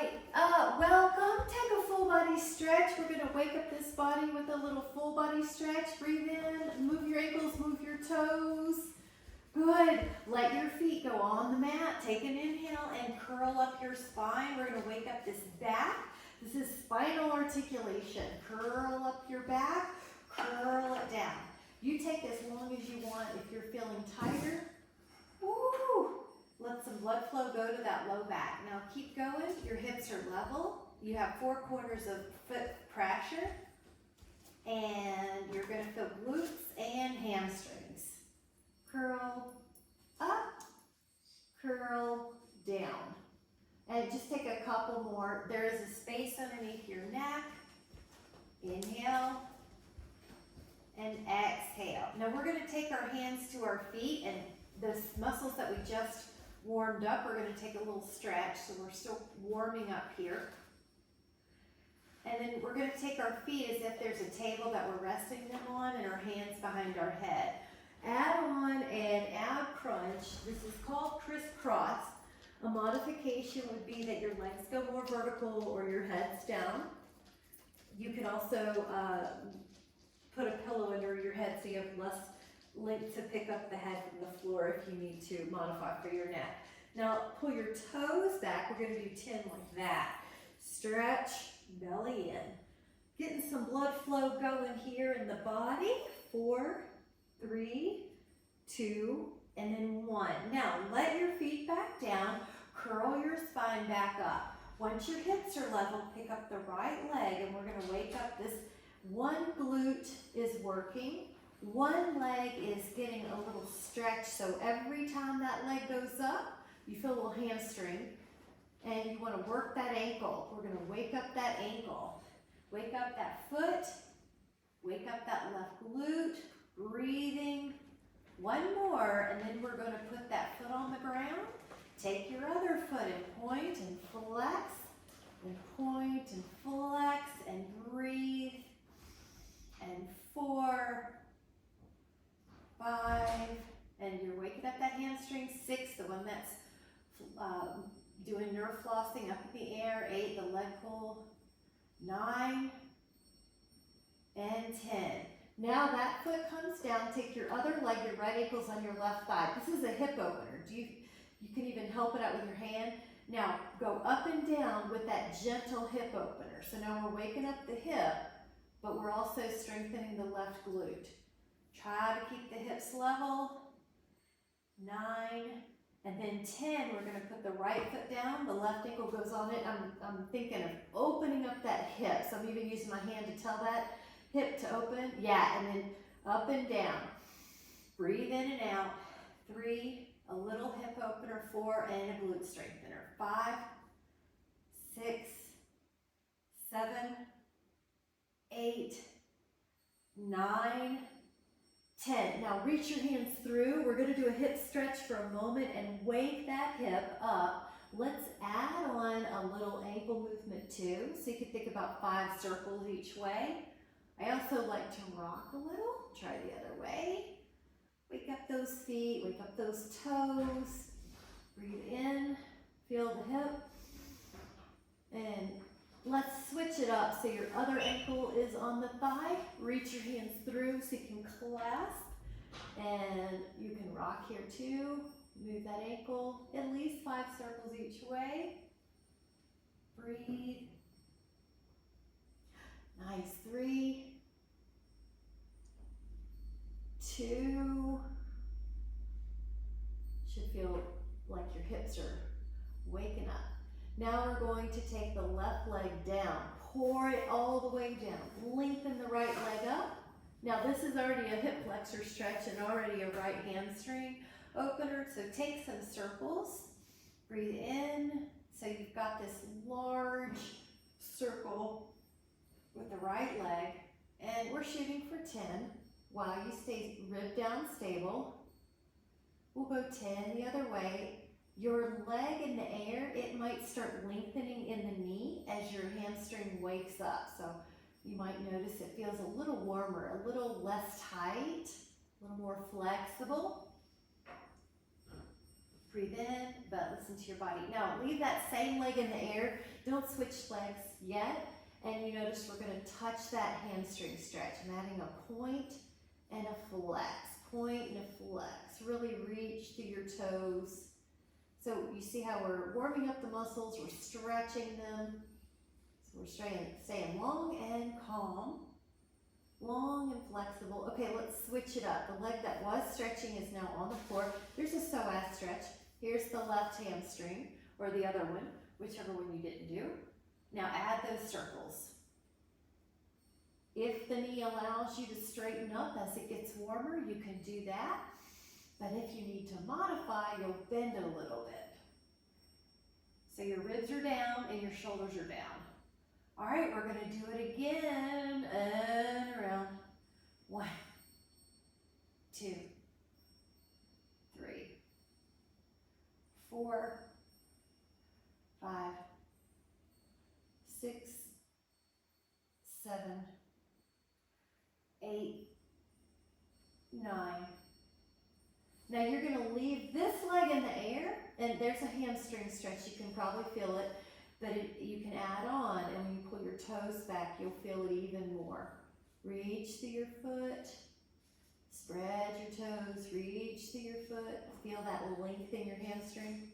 right, welcome. Take a full body stretch. We're going to wake up this body with a little full body stretch. Breathe in, move your ankles, move your toes. Good. Let your feet go on the mat. Take an inhale and curl up your spine. We're going to wake up this back. This is spinal articulation. Curl up your back, curl it down. You take as long as you want. If you're feeling tighter, woo, let some blood flow go to that low back. Now keep going. Your hips are level. You have 4 corners of foot pressure. And you're going to feel glutes and hamstrings. Curl up, curl down. And just take a couple more. There is a space underneath your neck. Inhale and exhale. Now we're going to take our hands to our feet, and those muscles that we just warmed up, we're going to take a little stretch, so we're still warming up here. And then we're going to take our feet as if there's a table that we're resting them on, and our hands behind our head. Add on an ab crunch. This is called crisscross. A modification would be that your legs go more vertical or your head's down. You can also put a pillow under your head so you have less length to pick up the head from the floor if you need to modify for your neck. Now pull your toes back. We're going to do 10 like that. Stretch, belly in. Getting some blood flow going here in the body. 4, 3, 2, and then 1. Now let your feet back down. Curl your spine back up. Once your hips are level, pick up the right leg, and we're going to wake up this. One glute is working. One leg is getting a little stretch, so every time that leg goes up, you feel a little hamstring, and you want to work that ankle. We're going to wake up that ankle. Wake up that foot. Wake up that left glute. Breathing. One more, and then we're going to put that foot on the ground. Take your other foot and point and flex, and point and flex, and breathe. And 4, 5, and you're waking up that hamstring. 6, the one that's doing nerve flossing up in the air. 8, the leg pull. 9, and 10. Now that foot comes down. Take your other leg, your right ankle's on your left thigh. This is a hip opener. You can even help it out with your hand. Now go up and down with that gentle hip opener. So now we're waking up the hip, but we're also strengthening the left glute. Try to keep the hips level. 9, and then 10, we're going to put the right foot down. The left ankle goes on it. I'm thinking of opening up that hip. So I'm even using my hand to tell that hip to open. Yeah, and then up and down. Breathe in and out. 3, a little hip opener. 4, and a glute strengthener. 5, 6, 7, 8, 9, 10. Now reach your hands through. We're going to do a hip stretch for a moment and wake that hip up. Let's add on a little ankle movement too. So you can think about 5 circles each way. I also like to rock a little. Try the other way. Wake up those feet, wake up those toes. Breathe in, feel the hip. And let's switch it up so your other ankle is on the thigh. Reach your hands through so you can clasp. And you can rock here too. Move that ankle at least 5 circles each way. Breathe. Nice. 3, 2. Should feel like your hips are waking up. Now we're going to take the left leg down. Pour it all the way down. Lengthen the right leg up. Now this is already a hip flexor stretch and already a right hamstring opener. So take some circles. Breathe in. So you've got this large circle with the right leg. And we're shooting for 10 while you stay rib down stable. We'll go 10 the other way. Your leg in the air, it might start lengthening in the knee as your hamstring wakes up. So you might notice it feels a little warmer, a little less tight, a little more flexible. Breathe in, but listen to your body. Now, leave that same leg in the air. Don't switch legs yet. And you notice we're going to touch that hamstring stretch. I'm adding a point and a flex. Point and a flex. Really reach through your toes. So you see how we're warming up the muscles, we're stretching them. So we're staying long and calm. Long and flexible. Okay, let's switch it up. The leg that was stretching is now on the floor. There's a psoas stretch. Here's the left hamstring, or the other one, whichever one you didn't do. Now add those circles. If the knee allows you to straighten up as it gets warmer, you can do that. But if you need to modify, you'll bend it a little bit. So your ribs are down and your shoulders are down. All right, we're gonna do it again and around. 1, 2, 3, 4, 5, 6, 7, 8, 9. Now you're going to leave this leg in the air, and there's a hamstring stretch. You can probably feel it, but you can add on, and when you pull your toes back, you'll feel it even more. Reach through your foot, spread your toes, reach through your foot, feel that length in your hamstring.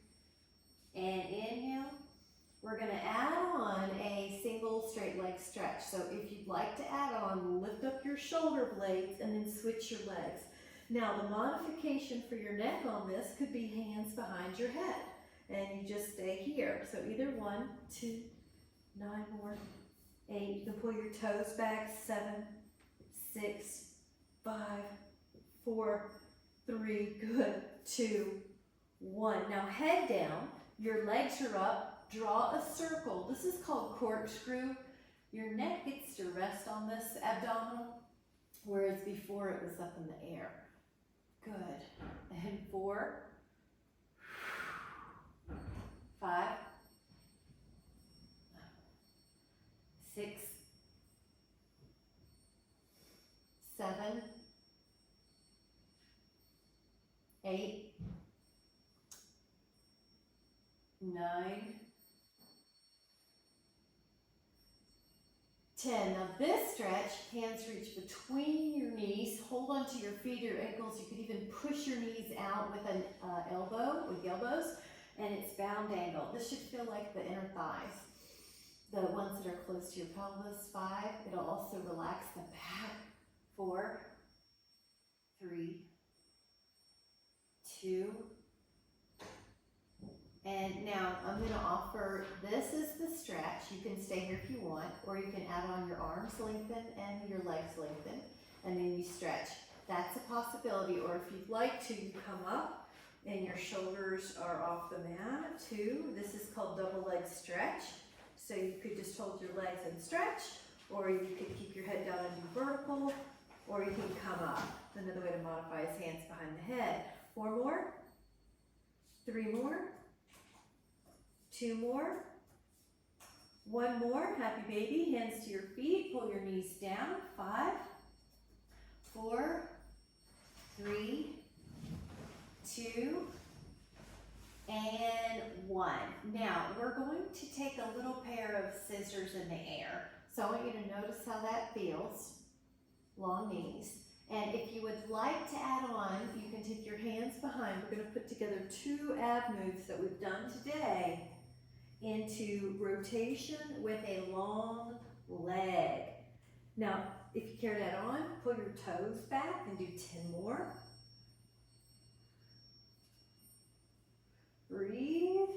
And inhale. We're going to add on a single straight leg stretch. So if you'd like to add on, lift up your shoulder blades and then switch your legs. Now the modification for your neck on this could be hands behind your head. And you just stay here. So either 1, 2, 9 more, 8. You can pull your toes back. 7, 6, 5, 4, 3. Good. 2, 1. Now head down. Your legs are up. Draw a circle. This is called corkscrew. Your neck gets to rest on this abdominal, whereas before it was up in the air. Good. And 4, 5, 6, 7, 8, 9, 10. Now this stretch, hands reach between your knees. Hold onto your feet or ankles. You could even push your knees out with an elbows, and it's bound angle. This should feel like the inner thighs, the ones that are close to your pelvis. 5. It'll also relax the back. 4, 3, 2. And now I'm going to offer, this is the stretch. You can stay here if you want, or you can add on your arms lengthen and your legs lengthen, and then you stretch. That's a possibility. Or if you'd like to, you come up and your shoulders are off the mat too. This is called double leg stretch. So you could just hold your legs and stretch, or you could keep your head down and do vertical, or you can come up. Another way to modify is hands behind the head. 4 more, 3 more, 2 more, 1 more. Happy baby. Hands to your feet. Pull your knees down. 5, 4, 3, 2, and 1. Now we're going to take a little pair of scissors in the air. So I want you to notice how that feels. Long knees. And if you would like to add on, you can take your hands behind. We're going to put together 2 ab moves that we've done today into rotation with a long leg. Now, if you care to add on, pull your toes back and do 10 more. Breathe.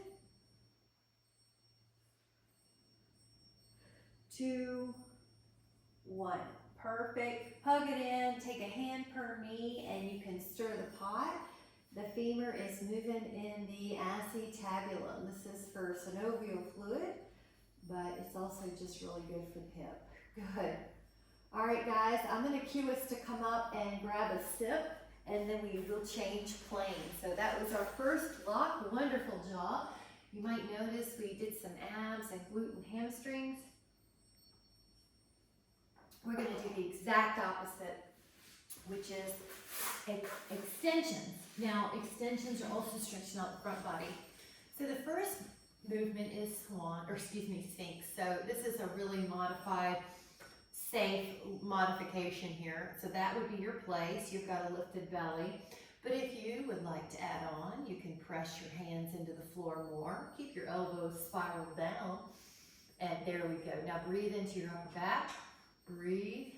2, 1. Perfect. Hug it in. Take a hand per knee and you can stir the pot. The femur is moving in the acetabulum. This is for synovial fluid, but it's also just really good for the hip. Good. All right, guys, I'm going to cue us to come up and grab a sip, and then we will change planes. So that was our first block. Wonderful job. You might notice we did some abs and glute and hamstrings. We're going to do the exact opposite, which is extensions. Now, extensions are also stretching out the front body. So the first movement is Sphinx. So this is a really modified, safe modification here. So that would be your place. You've got a lifted belly. But if you would like to add on, you can press your hands into the floor more. Keep your elbows spiraled down. And there we go. Now breathe into your upper back. Breathe.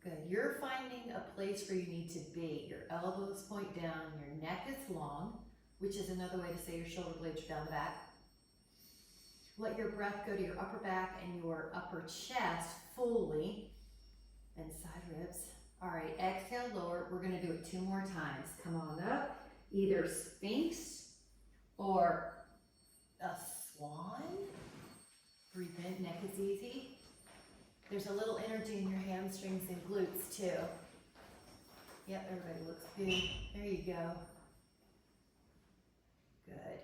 Good. You're finding a place where you need to be. Your elbows point down, your neck is long, which is another way to say your shoulder blades are down the back. Let your breath go to your upper back and your upper chest fully, and side ribs. All right, exhale, lower. We're gonna do it 2 more times. Come on up, either Sphinx or a swan. Breathe in, neck is easy. There's a little energy in your hamstrings and glutes too. Yep, everybody looks good. There you go. Good.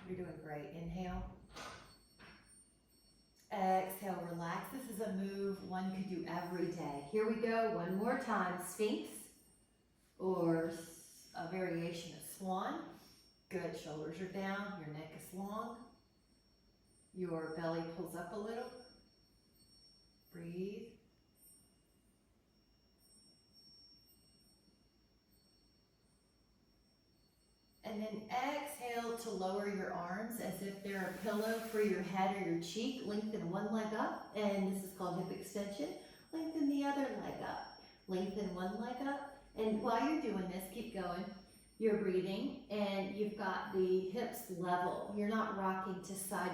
You're doing great. Inhale. Exhale, relax. This is a move one could do every day. Here we go. 1 more time. Sphinx or a variation of swan. Good. Shoulders are down. Your neck is long. Your belly pulls up a little. Breathe. And then exhale to lower your arms as if they're a pillow for your head or your cheek. Lengthen one leg up, and this is called hip extension. Lengthen the other leg up. Lengthen one leg up. And while you're doing this, keep going. You're breathing, and you've got the hips level. You're not rocking to side.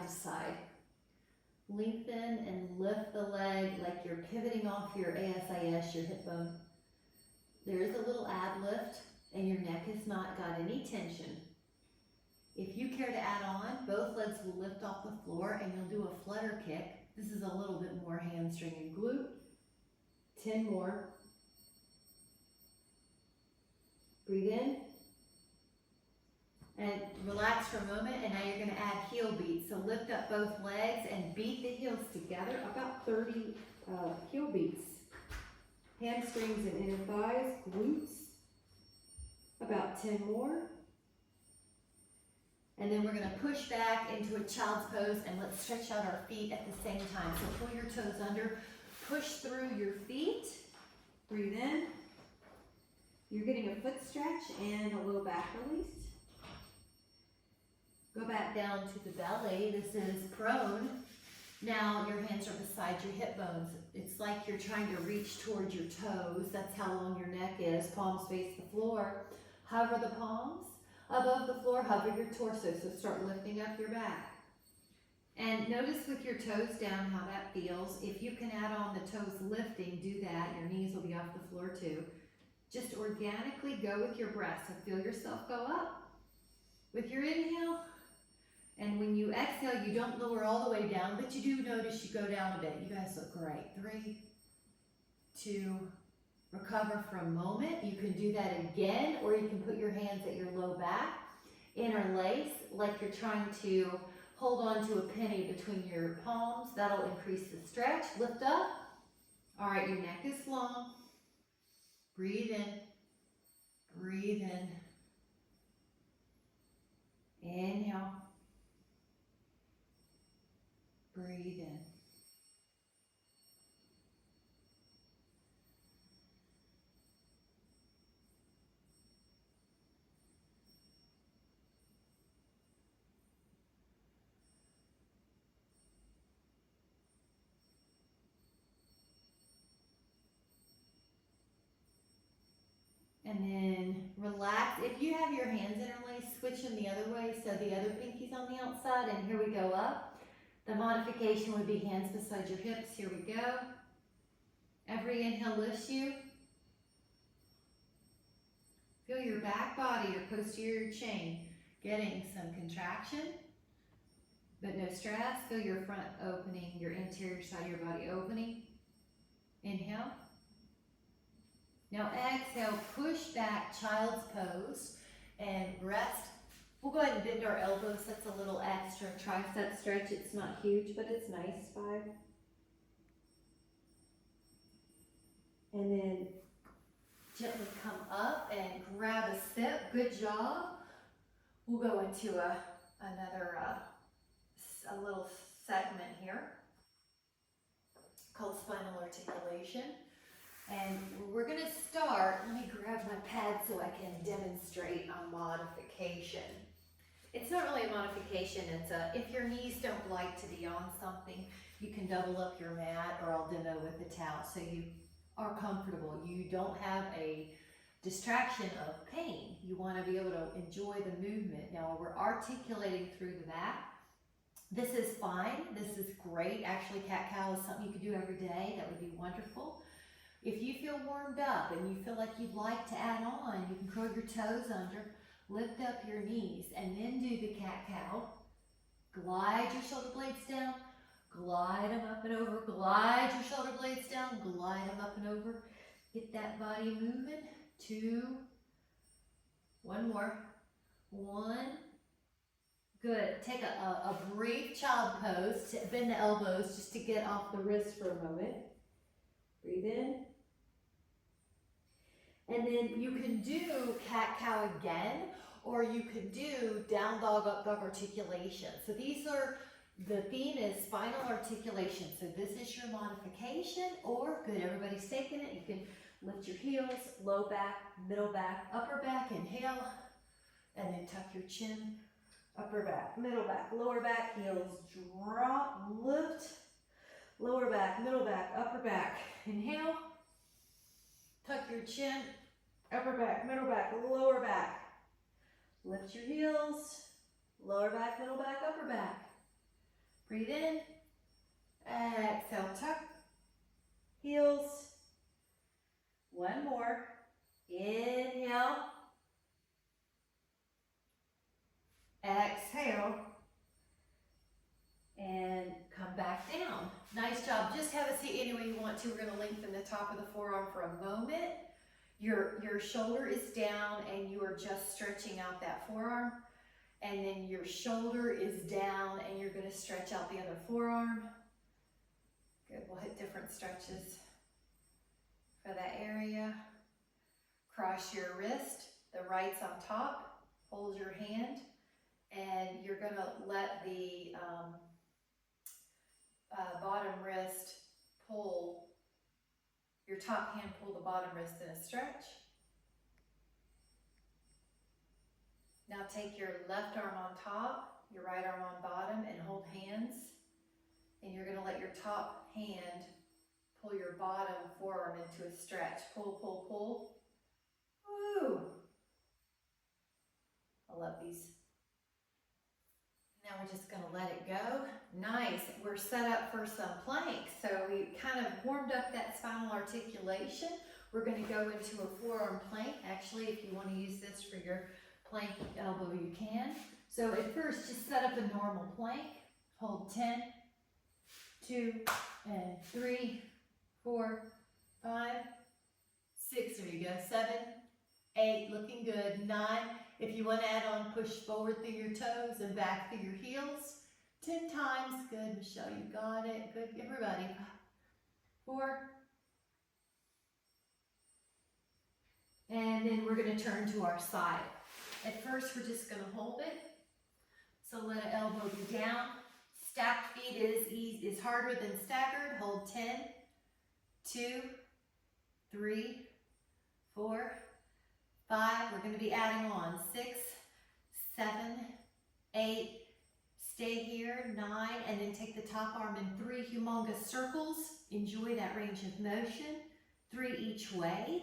Lengthen and lift the leg like you're pivoting off your ASIS, your hip bone. There is a little ab lift, and your neck has not got any tension. If you care to add on, both legs will lift off the floor, and you'll do a flutter kick. This is a little bit more hamstring and glute. 10 more. Breathe in. And relax for a moment, and now you're going to add heel beats. So lift up both legs and beat the heels together, about 30 heel beats. Hamstrings and inner thighs, glutes, about 10 more. And then we're going to push back into a child's pose, and let's stretch out our feet at the same time. So pull your toes under, push through your feet, breathe in. You're getting a foot stretch and a little back release. Go back down to the belly. This is prone. Now your hands are beside your hip bones. It's like you're trying to reach towards your toes. That's how long your neck is. Palms face the floor. Hover the palms above the floor. Hover your torso. So start lifting up your back. And notice with your toes down how that feels. If you can add on the toes lifting, do that. Your knees will be off the floor too. Just organically go with your breath. So feel yourself go up. With your inhale, and when you exhale, you don't lower all the way down, but you do notice you go down a bit. You guys look great. 3, 2, recover for a moment. You can do that again, or you can put your hands at your low back, interlace, like you're trying to hold on to a penny between your palms. That'll increase the stretch. Lift up. All right, your neck is long. Breathe in. Breathe in. Inhale. Breathe in. And then relax. If you have your hands interlaced, switch them the other way, so the other pinky's on the outside, and here we go up. The modification would be hands beside your hips. Here we go. Every inhale lifts you. Feel your back body, your posterior chain, getting some contraction, but no stress. Feel your front opening, your anterior side of your body opening. Inhale. Now exhale, push back, child's pose, and rest. We'll go ahead and bend our elbows. That's a little extra tricep stretch. It's not huge, but it's nice. 5. And then Gently come up and grab a sip. Good job. We'll go into a little segment here called spinal articulation. And we're going to start, let me grab my pad so I can demonstrate a modification. It's not really a modification, it's if your knees don't like to be on something, you can double up your mat, or I'll demo with the towel so you are comfortable. You don't have a distraction of pain. You want to be able to enjoy the movement. Now we're articulating through the mat. This is fine, this is great. Actually, cat-cow is something you could do every day. That would be wonderful. If you feel warmed up and you feel like you'd like to add on, you can curl your toes under, lift up your knees, and then do the cat-cow. Glide your shoulder blades down, glide them up and over, glide your shoulder blades down, glide them up and over. Get that body moving. 2, 1 more, 1. Good. Take a brief child pose. Bend the elbows just to get off the wrist for a moment. Breathe in. And then you can do cat-cow again, or you could do down dog, up dog articulation. So these are, the theme is spinal articulation. So this is your modification, or good, everybody's taking it. You can lift your heels, low back, middle back, upper back, inhale, and then tuck your chin, upper back, middle back, lower back, heels drop, lift, lower back, middle back, upper back, inhale, tuck your chin, upper back, middle back, lower back. Lift your heels, lower back, middle back, upper back. Breathe in, exhale, tuck, heels. 1 more, inhale, exhale, and come back down. Nice job. Just have a seat any way you want to. We're going to lengthen the top of the forearm for a moment. Your shoulder is down and you are just stretching out that forearm. And then your shoulder is down and you're going to stretch out the other forearm. Good. We'll hit different stretches for that area. Cross your wrist. The right's on top. Hold your hand. And you're going to let the bottom wrist pull, your top hand pull the bottom wrist in a stretch. Now take your left arm on top, your right arm on bottom, and hold hands. And you're going to let your top hand pull your bottom forearm into a stretch. Pull, pull, pull. Woo! I love these. Now we're just going to let it go. Nice. We're set up for some planks. So we kind of warmed up that spinal articulation. We're going to go into a forearm plank. Actually, if you want to use this for your plank elbow, you can. So at first, just set up a normal plank. Hold 10, 2, and 3, 4, 5, 6. There you go. 7, 8. Looking good. 9. If you want to add on, push forward through your toes and back through your heels. 10 times. Good, Michelle, you got it. Good, everybody. 4. And then we're going to turn to our side. At first, we're just going to hold it. So let an elbow be down. Stacked feet is harder than staggered. Hold 10, 2, 3, 4, 5, we're going to be adding on 6, 7, 8, stay here, 9, and then take the top arm in 3 humongous circles. Enjoy that range of motion. 3 each way.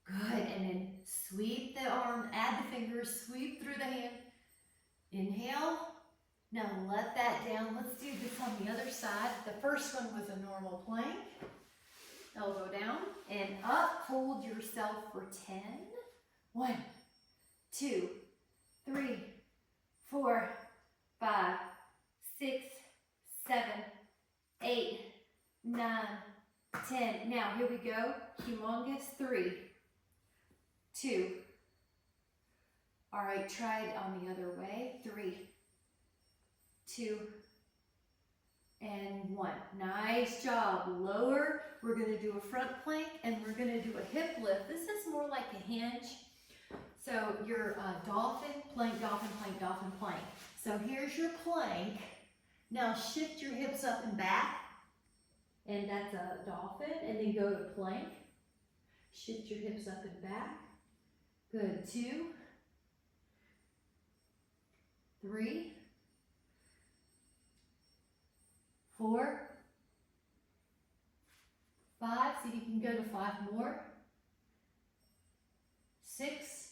Good, and then sweep the arm, add the fingers, sweep through the hand. Inhale. Now let that down. Let's do this on the other side. The first one was a normal plank. Elbow down and up. Hold yourself for 10. 1, 2, 3, 4, 5, 6, 7, 8, 9, 10. Now here we go. Humongous. 3, 2. All right, try it on the other way. 3, 2, and 1. Nice job. Lower. We're going to do a front plank and we're going to do a hip lift. This is more like a hinge. So your dolphin, plank, dolphin, plank, dolphin, plank. So here's your plank. Now shift your hips up and back. And that's a dolphin. And then go to plank. Shift your hips up and back. Good. 2, 3, 4, 5. See if you can go to 5 more. 6,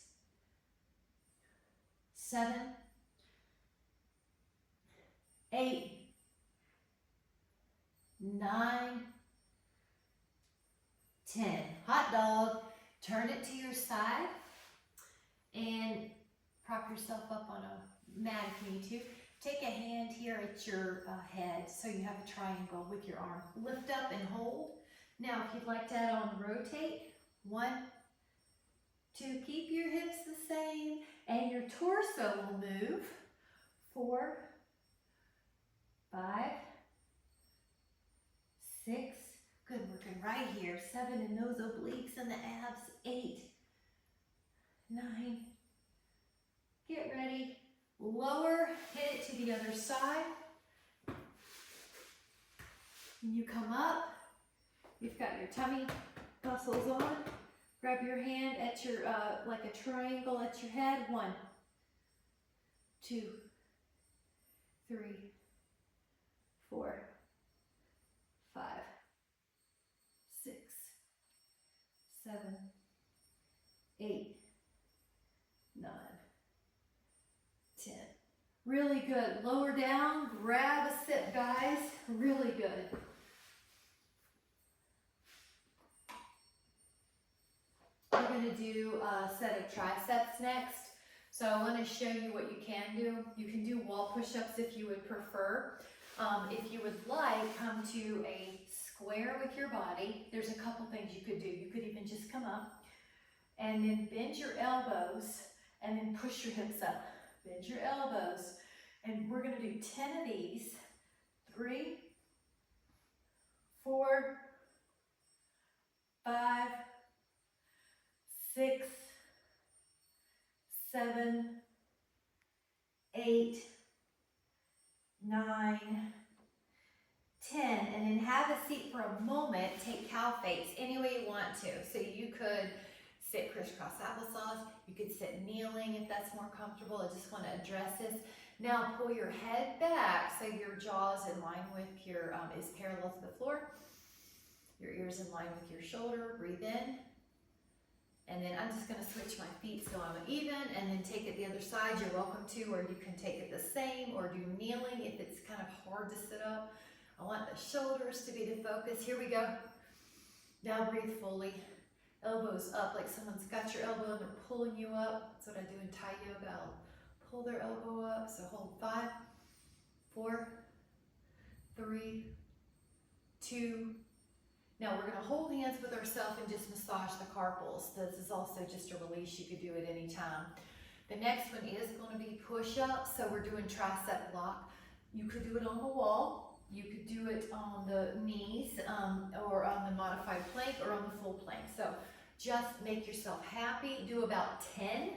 7, 8, 9, 10. Hot dog. Turn it to your side and prop yourself up on a mat if you need to. Take a hand here at your head so you have a triangle with your arm. Lift up and hold. Now, if you'd like to add on rotate, 1, 2, keep your hips the same, and your torso will move. 4, 5, 6, good, working right here. 7 in those obliques and the abs. 8, 9, get ready. Lower, hit it to the other side. When you come up, you've got your tummy muscles on. Grab your hand at your, like a triangle at your head. 1, 2, 3, 4, 5, 6, 7, 8, 9, 10. Really good. Lower down, grab a sit, guys. Really good. We're going to do a set of triceps next. So I want to show you what you can do. You can do wall push-ups if you would prefer. If you would like, come to a square with your body. There's a couple things you could do. You could even just come up and then bend your elbows and then push your hips up. Bend your elbows. And we're going to do 10 of these. 3, 4, 5, 6, 7, 8, 9, 10. And then have a seat for a moment. Take cow face any way you want to. So you could sit crisscross applesauce. You could sit kneeling if that's more comfortable. I just want to address this. Now pull your head back so your jaw is in line with your, is parallel to the floor. Your ears in line with your shoulder. Breathe in. And then I'm just going to switch my feet so I'm even, and then take it the other side. You're welcome to, or you can take it the same, or do kneeling if it's kind of hard to sit up. I want the shoulders to be the focus. Here we go. Now breathe fully. Elbows up like someone's got your elbow and they're pulling you up. That's what I do in Thai yoga. I'll pull their elbow up. So hold 5, 4, 3, 2. Now we're going to hold hands with ourselves and just massage the carpals. This is also just a release. You could do it anytime. The next one is going to be push-ups. So we're doing tricep lock. You could do it on the wall. You could do it on the knees, or on the modified plank, or on the full plank. So just make yourself happy. Do about 10.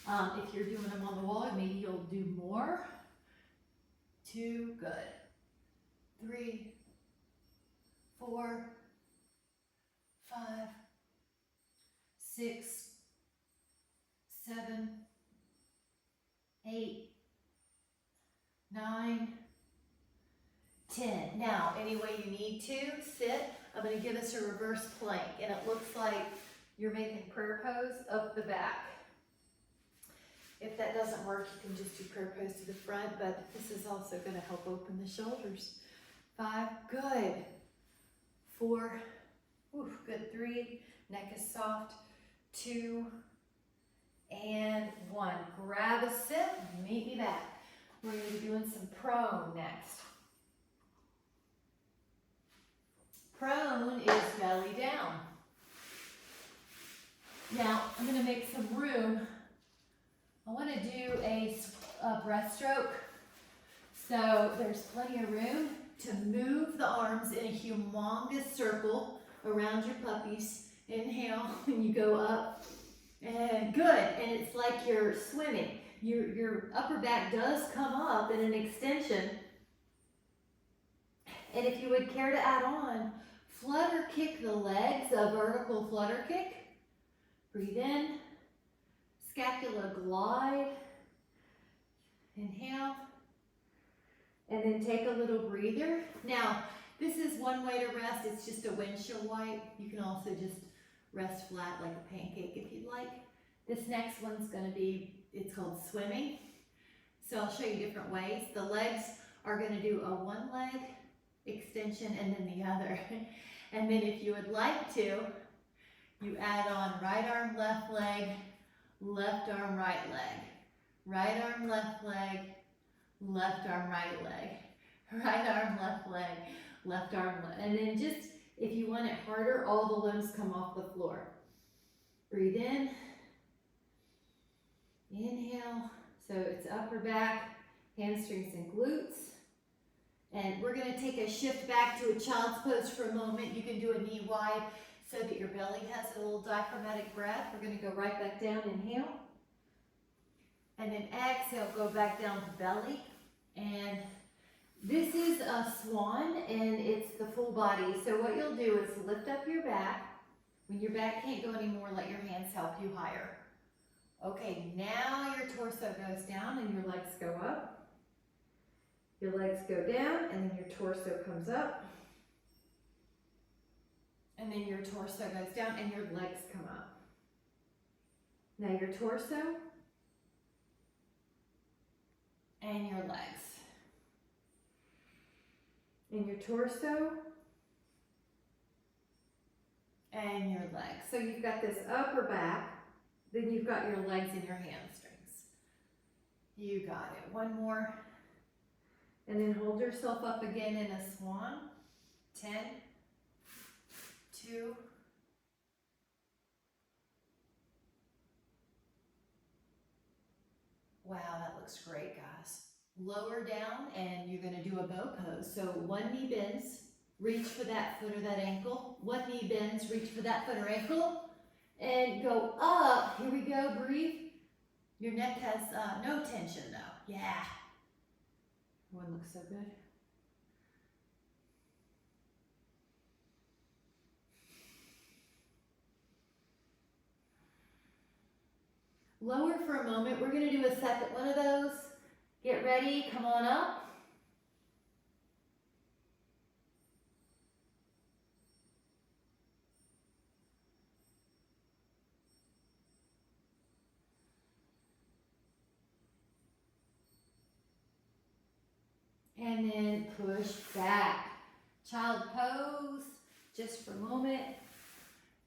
If you're doing them on the wall, maybe you'll do more. 2, good. 3, 4, 5, 6, 7, 8, 9, 10. Now, any way you need to, sit. I'm going to give us a reverse plank, and it looks like you're making prayer pose up the back. If that doesn't work, you can just do prayer pose to the front, but this is also going to help open the shoulders. 5, good. 4, oof, good. 3, neck is soft. 2, and 1. Grab a sit, meet me back. We're going to be doing some prone next. Prone is belly down. Now, I'm going to make some room. I want to do a breaststroke. So there's plenty of room. to move the arms in a humongous circle around your puppies. Inhale, and you go up. And good, and it's like you're swimming. Your upper back does come up in an extension. And if you would care to add on, flutter kick the legs, a vertical flutter kick. Breathe in, scapula glide. Inhale, and then take a little breather. Now, this is one way to rest. It's just a windshield wipe. You can also just rest flat like a pancake if you'd like. This next one's gonna be, it's called swimming. So I'll show you different ways. The legs are gonna do a one leg extension and then the other. And then if you would like to, you add on right arm, left leg, left arm, right leg. Right arm, left leg, left arm, right leg. Right arm, left leg, left arm, left. And then just, if you want it harder, all the limbs come off the floor. Breathe in. Inhale. So it's upper back, hamstrings and glutes. And we're going to take a shift back to a child's pose for a moment. You can do a knee wide so that your belly has a little diaphragmatic breath. We're going to go right back down. Inhale. And then exhale, go back down to belly. And this is a swan, and it's the full body. So what you'll do is lift up your back. When your back can't go anymore, let your hands help you higher. Okay, now your torso goes down and your legs go up. Your legs go down, and then your torso comes up. And then your torso goes down, and your legs come up. Now your torso and your legs. And your torso and your legs. So you've got this upper back, then you've got your legs and your hamstrings. You got it. One more. And then hold yourself up again in a swan. 10, 2, wow, that looks great, guys. Lower down, and you're going to do a bow pose. So one knee bends, reach for that foot or that ankle. One knee bends, reach for that foot or ankle, and go up. Here we go, breathe. Your neck has no tension though. Yeah. One looks so good. Lower for a moment. We're going to do a second one of those. Get ready, come on up. And then push back. Child pose, just for a moment.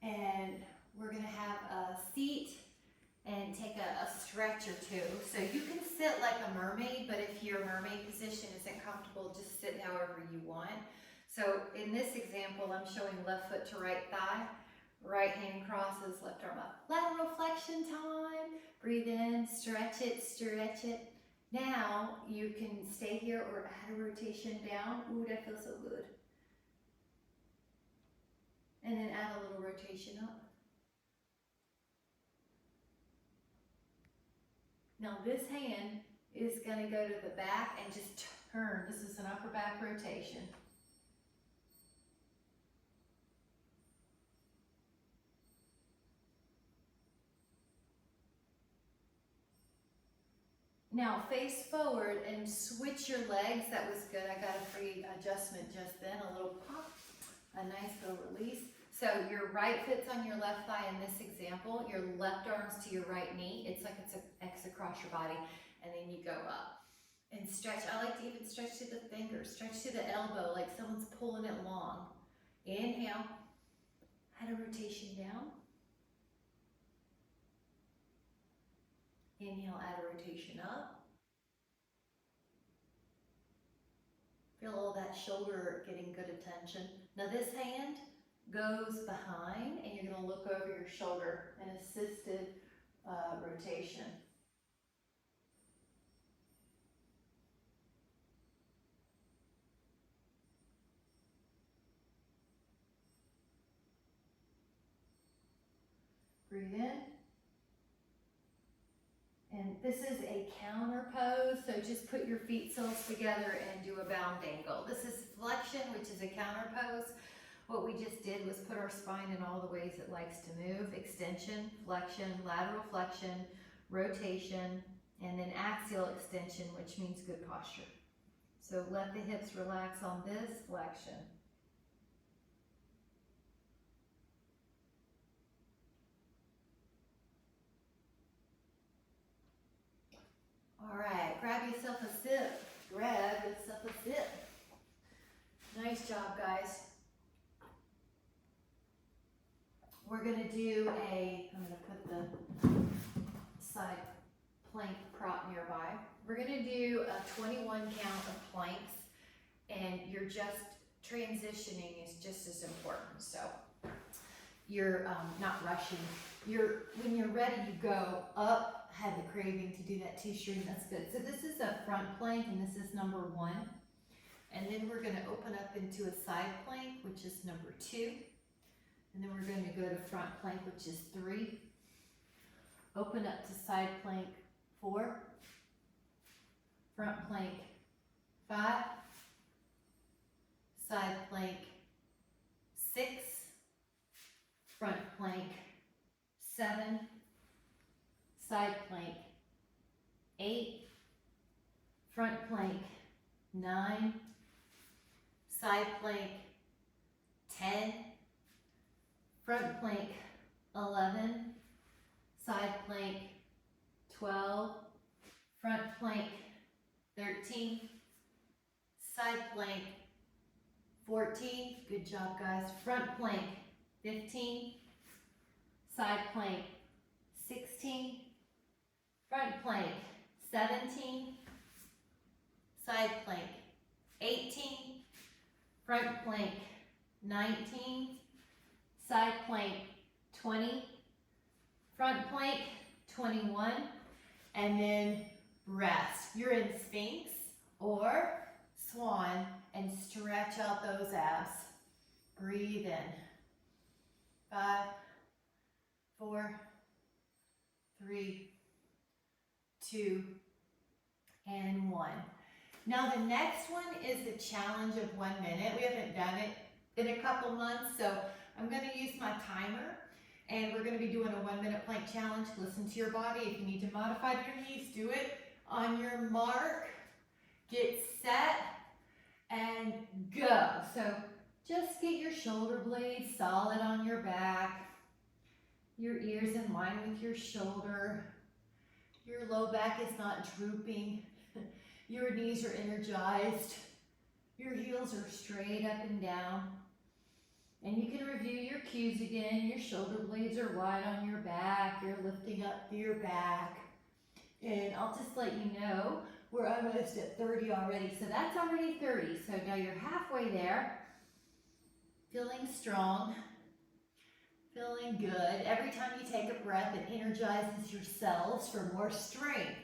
And we're gonna have a seat and take a stretch or two. So you can sit like a mermaid, but if your mermaid position isn't comfortable, just sit however you want. So in this example, I'm showing left foot to right thigh, right hand crosses, left arm up. Lateral flexion time. Breathe in, stretch it, stretch it. Now you can stay here or add a rotation down. Ooh, that feels so good. And then add a little rotation up. Now this hand is going to go to the back and just turn. This is an upper back rotation. Now face forward and switch your legs. That was good. I got a free adjustment just then. A little pop, a nice little release. So your right foot's on your left thigh in this example. Your left arm's to your right knee. It's like it's an X across your body. And then you go up and stretch. I like to even stretch to the fingers. Stretch to the elbow like someone's pulling it long. Inhale. Add a rotation down. Inhale, add a rotation up. Feel all that shoulder getting good attention. Now this hand goes behind and you're going to look over your shoulder, an assisted rotation. Breathe in. And this is a counter pose, so just put your feet soles together and do a bound angle. This is flexion, which is a counter pose. What we just did was put our spine in all the ways it likes to move. Extension, flexion, lateral flexion, rotation, and then axial extension, which means good posture. So let the hips relax on this flexion. All right, grab yourself a sip. Grab yourself a sip. Nice job, guys. We're gonna do I'm gonna put the side plank prop nearby. We're gonna do a 21 count of planks, and you're just transitioning is just as important. So you're not rushing. When you're ready, you go up. Had the craving to do that T-string, that's good. So this is a front plank, and this is number 1. And then we're gonna open up into a side plank, which is number 2. And then we're gonna go to front plank, which is 3. Open up to side plank 4. Front plank 5. Side plank 6. Front plank 7. Side plank 8. Front plank 9. Side plank 10. Front plank 11. Side plank 12. Front plank 13. Side plank 14. Good job, guys. Front plank 15. Side plank 16. Front plank 17. Side plank 18. Front plank 19. Side plank 20. Front plank 21. And then rest. You're in Sphinx or Swan, and stretch out those abs. Breathe in. 5, 4, 3, 2, and 1. Now the next one is the challenge of 1 minute. We haven't done it in a couple months, so I'm going to use my timer, and we're going to be doing a 1 minute plank challenge. Listen to your body. If you need to modify your knees, do it. On your mark, get set, and go. So just get your shoulder blades solid on your back, your ears in line with your shoulder. Your low back is not drooping. Your knees are energized. Your heels are straight up and down. And you can review your cues again. Your shoulder blades are wide on your back. You're lifting up through your back. And I'll just let you know, we're almost at 30 already. So that's already 30. So now you're halfway there. Feeling strong. Feeling good. Every time you take a breath, it energizes your cells for more strength.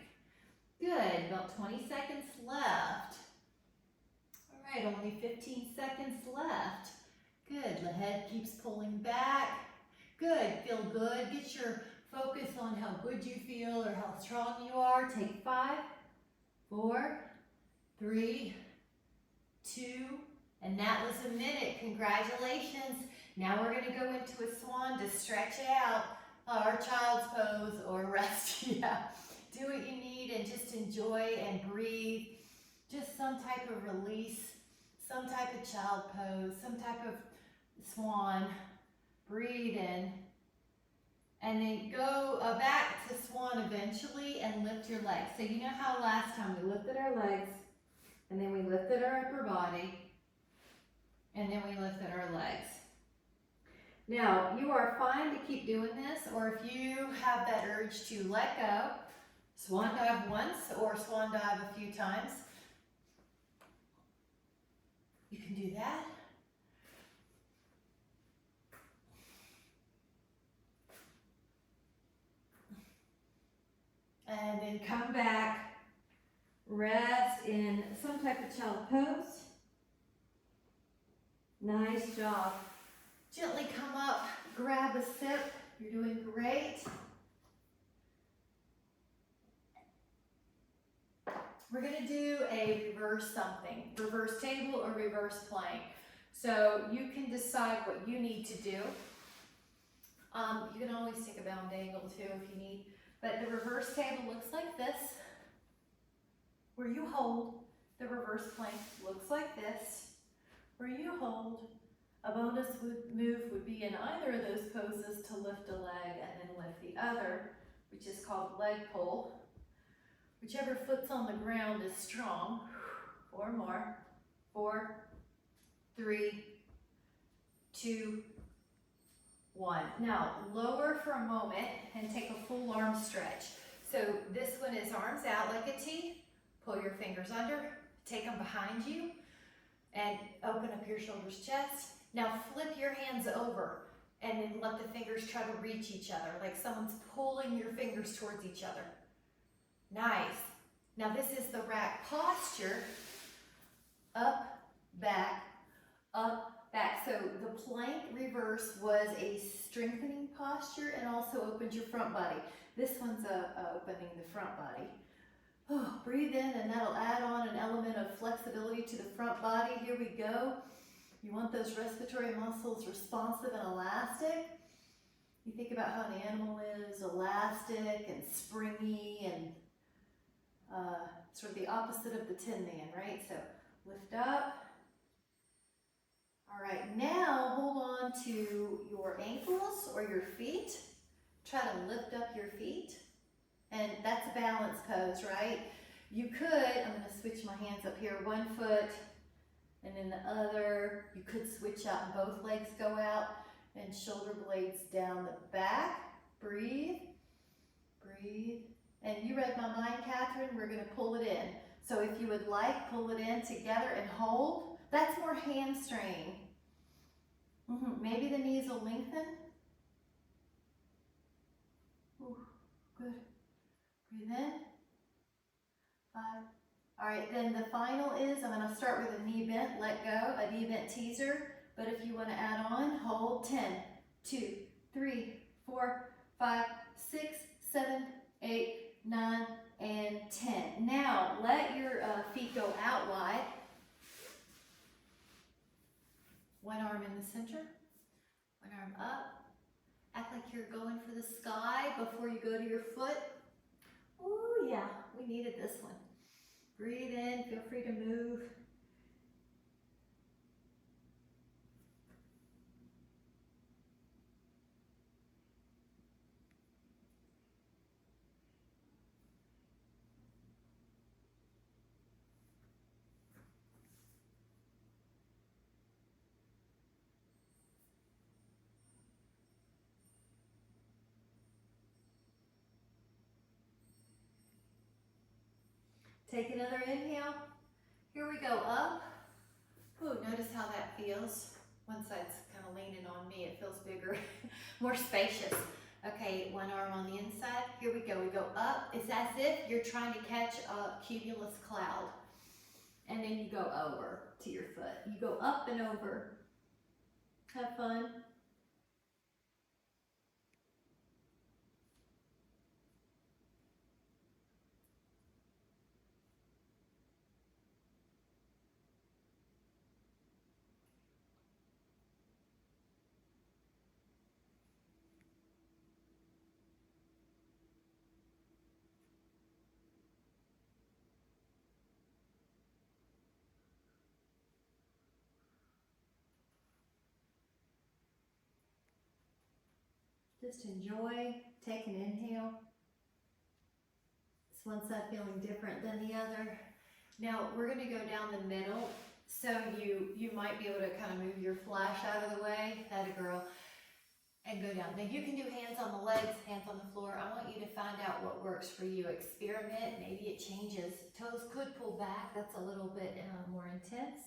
Good. About 20 seconds left. All right, only 15 seconds left. Good. The head keeps pulling back. Good. Feel good. Get your focus on how good you feel or how strong you are. Take 5, 4, 3, 2, and that was a minute. Congratulations. Now we're going to go into a swan to stretch out our child's pose or rest. Yeah. Do what you need and just enjoy and breathe. Just some type of release, some type of child pose, some type of swan. Breathe in. And then go back to swan eventually and lift your legs. So you know how last time we lifted our legs, and then we lifted our upper body, and then we lifted our legs. Now, you are fine to keep doing this, or if you have that urge to let go, swan dive once or swan dive a few times, you can do that. And then come back, rest in some type of child pose. Nice job. Gently come up, grab a sip. You're doing great. We're gonna do a reverse something, reverse table or reverse plank. So you can decide what you need to do. You can always take a bound angle too if you need, but the reverse table looks like this, where you hold. The reverse plank looks like this, where you hold. A bonus move would be in either of those poses to lift a leg and then lift the other, which is called leg pull. Whichever foot's on the ground is strong. 4 more. 4, 3, 2, 1. Now lower for a moment and take a full arm stretch. So this one is arms out like a T. Pull your fingers under, take them behind you, and open up your shoulders, chest. Now flip your hands over and then let the fingers try to reach each other, like someone's pulling your fingers towards each other. Nice. Now this is the rack posture. Up, back, up, back. So the plank reverse was a strengthening posture and also opened your front body. This one's opening the front body. Oh, breathe in and that'll add on an element of flexibility to the front body. Here we go. You want those respiratory muscles responsive and elastic. You think about how an animal is elastic and springy and sort of the opposite of the Tin Man, right? So lift up. All right, now hold on to your ankles or your feet. Try to lift up your feet. And that's a balance pose, right? You could, I'm gonna switch my hands up here, one foot and then the other. You could switch out and both legs go out and shoulder blades down the back. Breathe, breathe. And you read my mind, Catherine, we're gonna pull it in. So if you would like, pull it in together and hold. That's more hamstring. Maybe the knees will lengthen. Ooh, good. Breathe in. 5. All right, then the final is, I'm gonna start with a knee bent, let go, a knee bent teaser. But if you wanna add on, hold 10, 2, 3, 4, 5, 6, 7, 8, 9, and 10. Now, let your feet go out wide. One arm in the center, one arm up. Act like you're going for the sky before you go to your foot. Ooh, yeah, we needed this one. Breathe in, feel free to move. Take another inhale. Here we go, up. Ooh, notice how that feels. One side's kind of leaning on me. It feels bigger, more spacious. Okay, one arm on the inside. Here we go. We go up. It's as if you're trying to catch a cumulus cloud. And then you go over to your foot. You go up and over. Have fun. Just enjoy, take an inhale. It's one side feeling different than the other. Now we're gonna go down the middle. So you might be able to kind of move your flash out of the way, that a girl, and go down. Now you can do hands on the legs, hands on the floor. I want you to find out what works for you. Experiment, maybe it changes. Toes could pull back, that's a little bit more intense.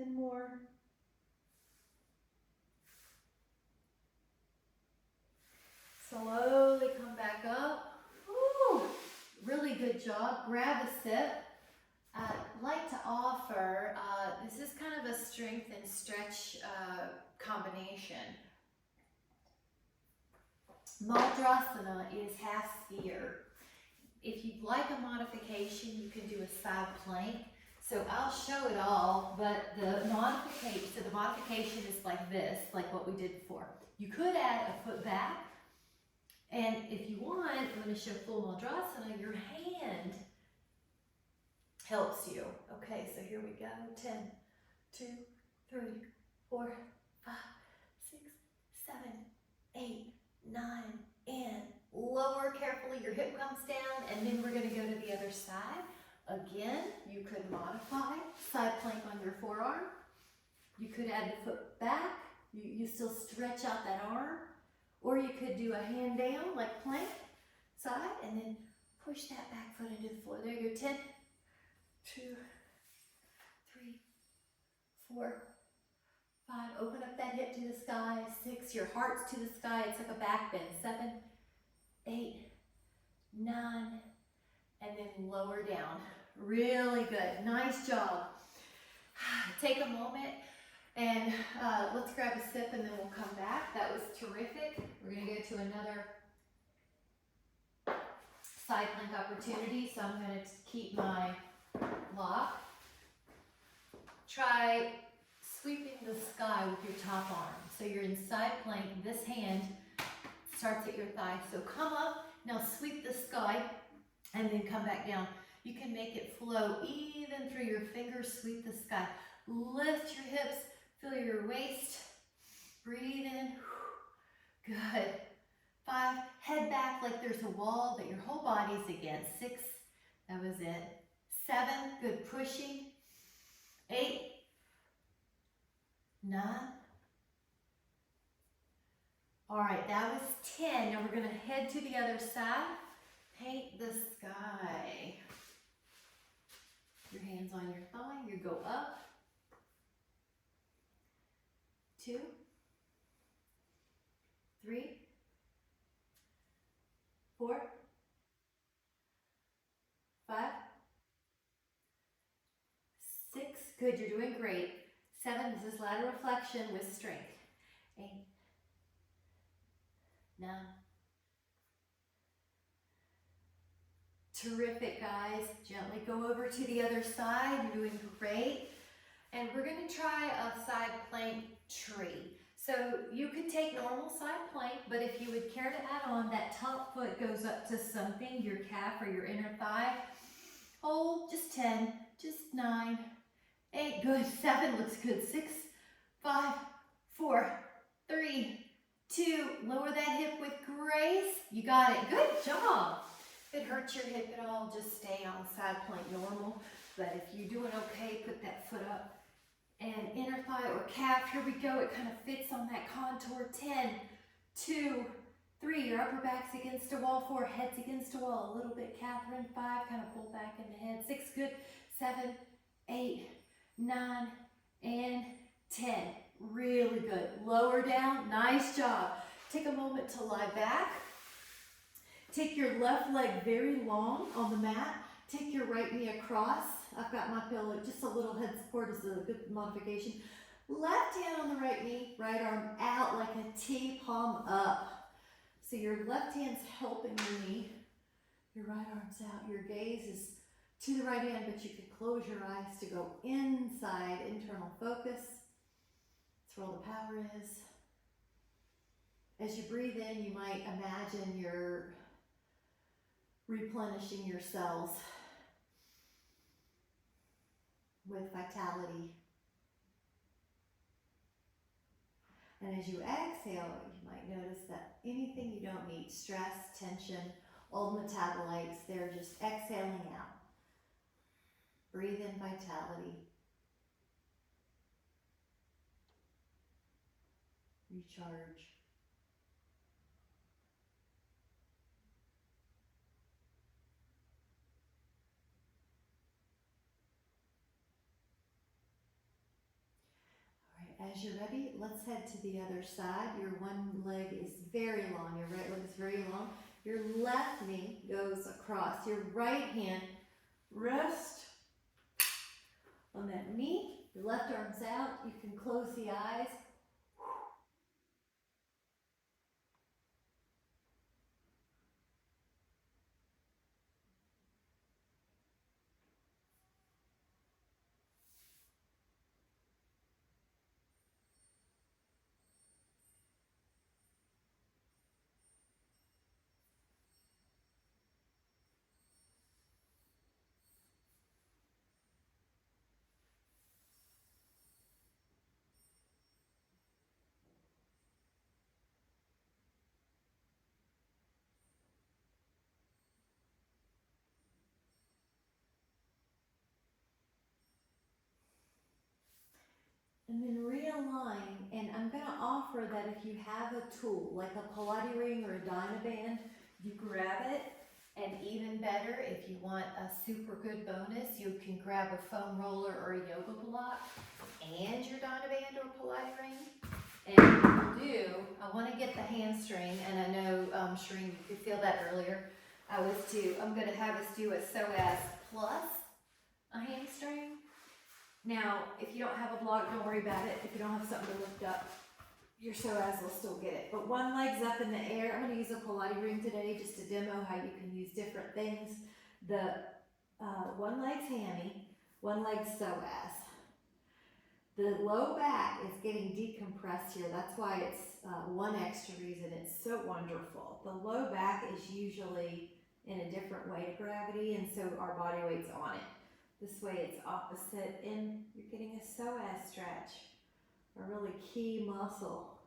10 more. Slowly come back up. Woo. Really good job. Grab a sip. I'd like to offer, this is kind of a strength and stretch combination. Madrasana is half sphere. If you'd like a modification, you can do a side plank. So I'll show it all, but the modification is like this, like what we did before. You could add a foot back, and if you want, I'm going to show full Madrasana, your hand helps you. Okay, so here we go. 10, 2, 3, 4, 5, 6, 7, 8, 9, and lower carefully. Your hip comes down, and then we're going to go to the other side. Again, you could modify side plank on your forearm. You could add the foot back. You still stretch out that arm. Or you could do a hand down, like plank, side, and then push that back foot into the floor. There you go. 10, 2, 3, 4, 5. Open up that hip to the sky. 6, your heart's to the sky. It's like a back bend. 7, 8, 9, and then lower down. Really good. Nice job. Take a moment and let's grab a sip and then we'll come back. That was terrific. We're going to go to another side plank opportunity. So I'm going to keep my lock. Try sweeping the sky with your top arm. So you're in side plank. This hand starts at your thigh. So come up. Now sweep the sky and then come back down. You can make it flow even through your fingers. Sweep the sky. Lift your hips. Feel your waist. Breathe in. Good. 5. Head back like there's a wall that your whole body's against. 6. That was it. 7. Good pushing. 8. 9. All right, that was 10. Now we're going to head to the other side. Paint the sky. Your hands on your thigh. You go up. 2, 3, 4, 5, 6. Good, you're doing great. 7, this is lateral flexion with strength. 8, 9. Terrific, guys. Gently go over to the other side. You're doing great. And we're going to try a side plank tree. So you could take normal side plank, but if you would care to add on, that top foot goes up to something, your calf or your inner thigh. Hold, just 10, just 9, 8, good. 7 looks good. 6, 5, 4, 3, 2. Lower that hip with grace. You got it. Good job. If it hurts your hip at all, just stay on side plank normal. But if you're doing okay, put that foot up. And inner thigh or calf, here we go. It kind of fits on that contour. 10, 2, 3. Your upper back's against a wall. 4, head's against a wall. A little bit, Catherine. 5, kind of pull back in the head. 6, good. 7, 8, 9, and 10. Really good. Lower down. Nice job. Take a moment to lie back. Take your left leg very long on the mat. Take your right knee across. I've got my pillow, just a little head support is a good modification. Left hand on the right knee, right arm out like a T, palm up. So your left hand's helping your knee. Your right arm's out. Your gaze is to the right hand, but you can close your eyes to go inside, internal focus. That's where all the power is. As you breathe in, you might imagine you're replenishing your cells with vitality. And as you exhale, you might notice that anything you don't need, stress, tension, old metabolites, they're just exhaling out. Breathe in vitality. Recharge. As you're ready, let's head to the other side. Your one leg is very long. Your right leg is very long. Your left knee goes across. Your right hand rests on that knee. Your left arm's out. You can close the eyes. And then realign, and I'm going to offer that if you have a tool, like a Pilates ring or a Dynaband, you grab it, and even better, if you want a super good bonus, you can grab a foam roller or a yoga block and your Dynaband or Pilates ring. And what we'll do, I want to get the hamstring, and I know, Shereen, you could feel that earlier. I'm going to have us do a psoas plus a hamstring. Now, if you don't have a block, don't worry about it. If you don't have something to lift up, your psoas will still get it. But one leg's up in the air. I'm going to use a Pilates ring today just to demo how you can use different things. The one leg's hammy, one leg's psoas. The low back is getting decompressed here. That's why it's one extra reason it's so wonderful. The low back is usually in a different way to gravity, and so our body weight's on it. This way it's opposite, and you're getting a psoas stretch, a really key muscle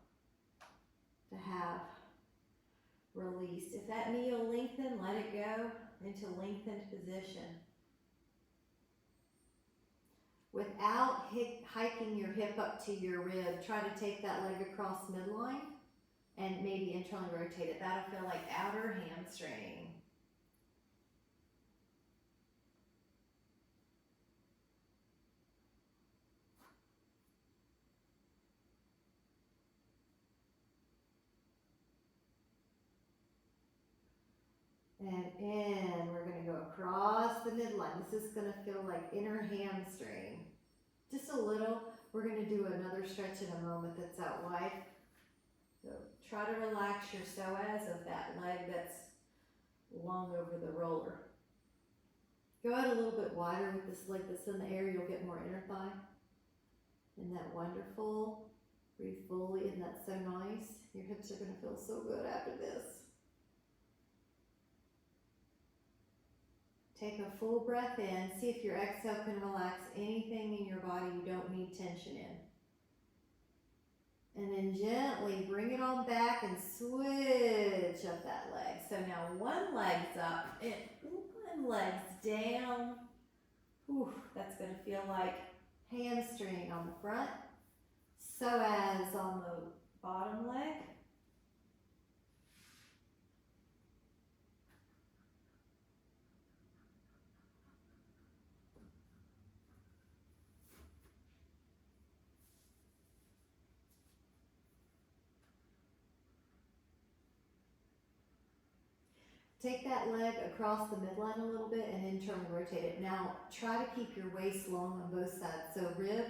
to have released. If that knee will lengthen, let it go into lengthened position. Without hiking your hip up to your rib, try to take that leg across midline and maybe internally rotate it. That'll feel like outer hamstring. And in, we're going to go across the midline. This is going to feel like inner hamstring. Just a little. We're going to do another stretch in a moment that's out wide. So try to relax your psoas of that leg that's long over the roller. Go out a little bit wider with this leg that's in the air. You'll get more inner thigh. Isn't that wonderful? Breathe fully. Isn't that so nice? Your hips are going to feel so good after this. Take a full breath in. See if your exhale can relax anything in your body you don't need tension in. And then gently bring it on back and switch up that leg. So now one leg's up and one leg's down. Whew, that's going to feel like hamstring on the front, psoas on the bottom leg. Take that leg across the midline a little bit and internally rotate it. Now try to keep your waist long on both sides. So rib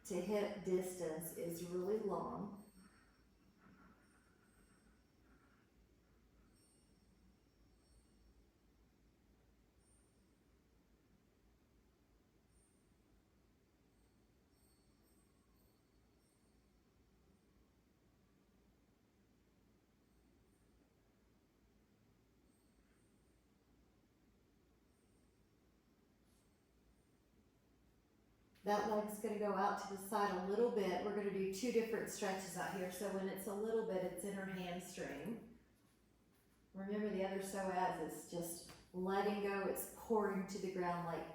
to hip distance is really long. That leg's going to go out to the side a little bit. We're going to do two different stretches out here. So when it's a little bit, it's inner hamstring. Remember, the other psoas is just letting go. It's pouring to the ground like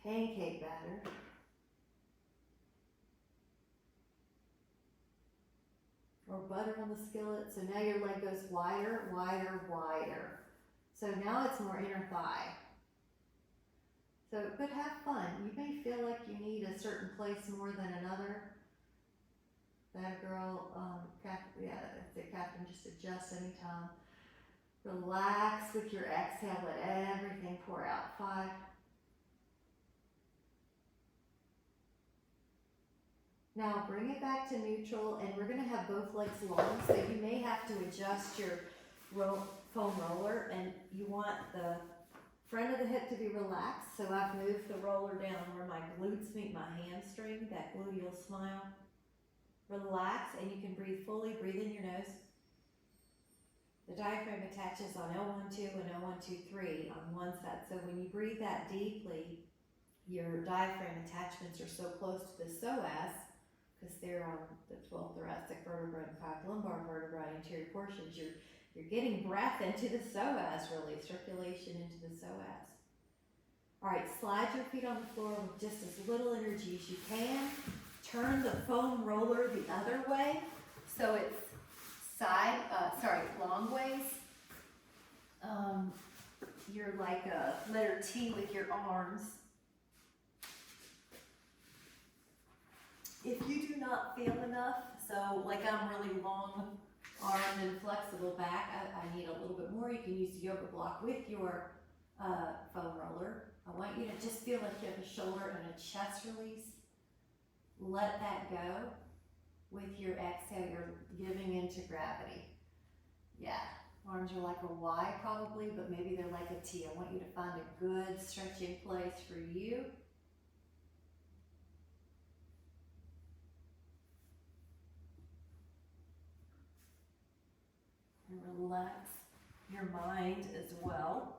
pancake batter. Or butter on the skillet. So now your leg goes wider, wider, wider. So now it's more inner thigh. So, but have fun. You may feel like you need a certain place more than another. That girl, Catherine, just adjust anytime. Relax with your exhale, let everything pour out. 5. Now bring it back to neutral, and we're gonna have both legs long, so you may have to adjust your foam roller, and you want the front of the hip to be relaxed. So I've moved the roller down where my glutes meet my hamstring, that gluteal smile. Relax, and you can breathe fully, breathe in your nose. The diaphragm attaches on L1-2 and L1-2-3 on one side. So when you breathe that deeply, your diaphragm attachments are so close to the psoas, because they're on the 12th thoracic vertebra and 5 lumbar vertebra, anterior portions, you're getting breath into the psoas, really, circulation into the psoas. All right, slide your feet on the floor with just as little energy as you can. Turn the foam roller the other way, so it's long ways. You're like a letter T with your arms. If you do not feel enough, so like I'm really long armed and flexible back, I need a little bit more. You can use the yoga block with your foam roller. I want you to just feel like you have a shoulder and a chest release. Let that go. With your exhale, you're giving into gravity. Yeah, arms are like a Y probably, but maybe they're like a T. I want you to find a good stretching place for you. And relax your mind as well.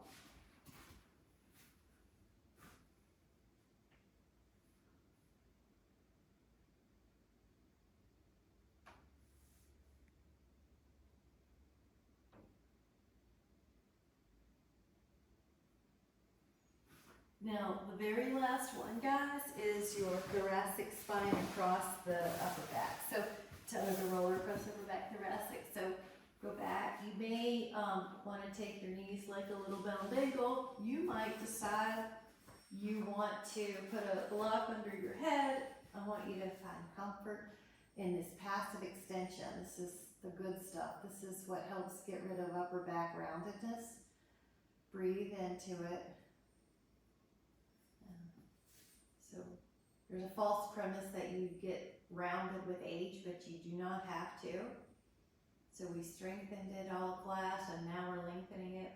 Now, the very last one, guys, is your thoracic spine across the upper back. So, the roller across upper back, thoracic. So, go back. You may want to take your knees like a little bound angle. You might decide you want to put a block under your head. I want you to find comfort in this passive extension. This is the good stuff. This is what helps get rid of upper back roundedness. Breathe into it. So there's a false premise that you get rounded with age, but you do not have to. So we strengthened it all class, and now we're lengthening it.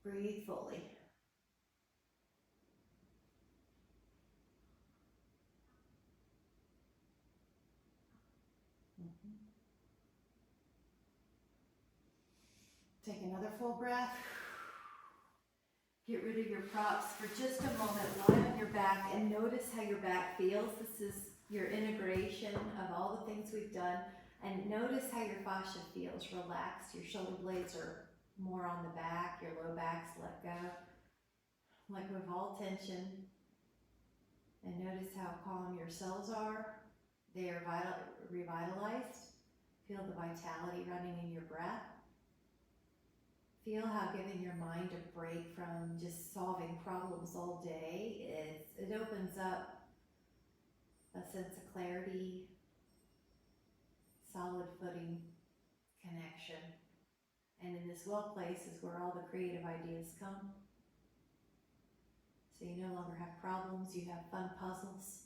Breathe fully. Take another full breath. Get rid of your props for just a moment. Lie on your back and notice how your back feels. This is your integration of all the things we've done. And notice how your fascia feels. Relaxed. Your shoulder blades are more on the back. Your low back's let go. Let go of all tension. And notice how calm your cells are. They are revitalized. Feel the vitality running in your breath. Feel how giving your mind a break from just solving problems all day, it opens up a sense of clarity, solid footing, connection. And in this well place is where all the creative ideas come. So you no longer have problems, you have fun puzzles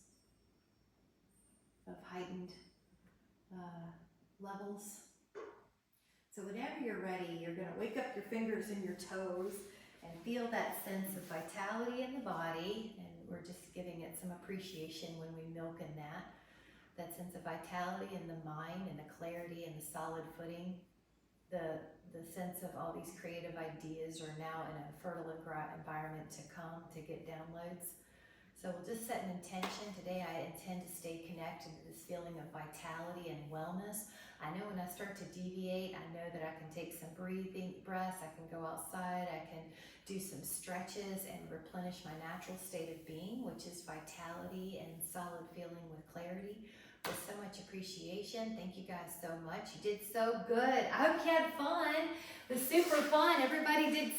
of heightened levels. So whenever you're ready, you're going to wake up your fingers and your toes and feel that sense of vitality in the body. And we're just giving it some appreciation when we milk in that sense of vitality in the mind and the clarity and the solid footing. The sense of all these creative ideas are now in a fertile environment to come to get downloads. So we'll just set an intention. Today I intend to stay connected to this feeling of vitality and wellness. I know when I start to deviate, I know that I can take some breaths, I can go outside, I can do some stretches and replenish my natural state of being, which is vitality and solid feeling with clarity. With so much appreciation. Thank you guys so much. You did so good. I hope you had fun. It was super fun. Everybody did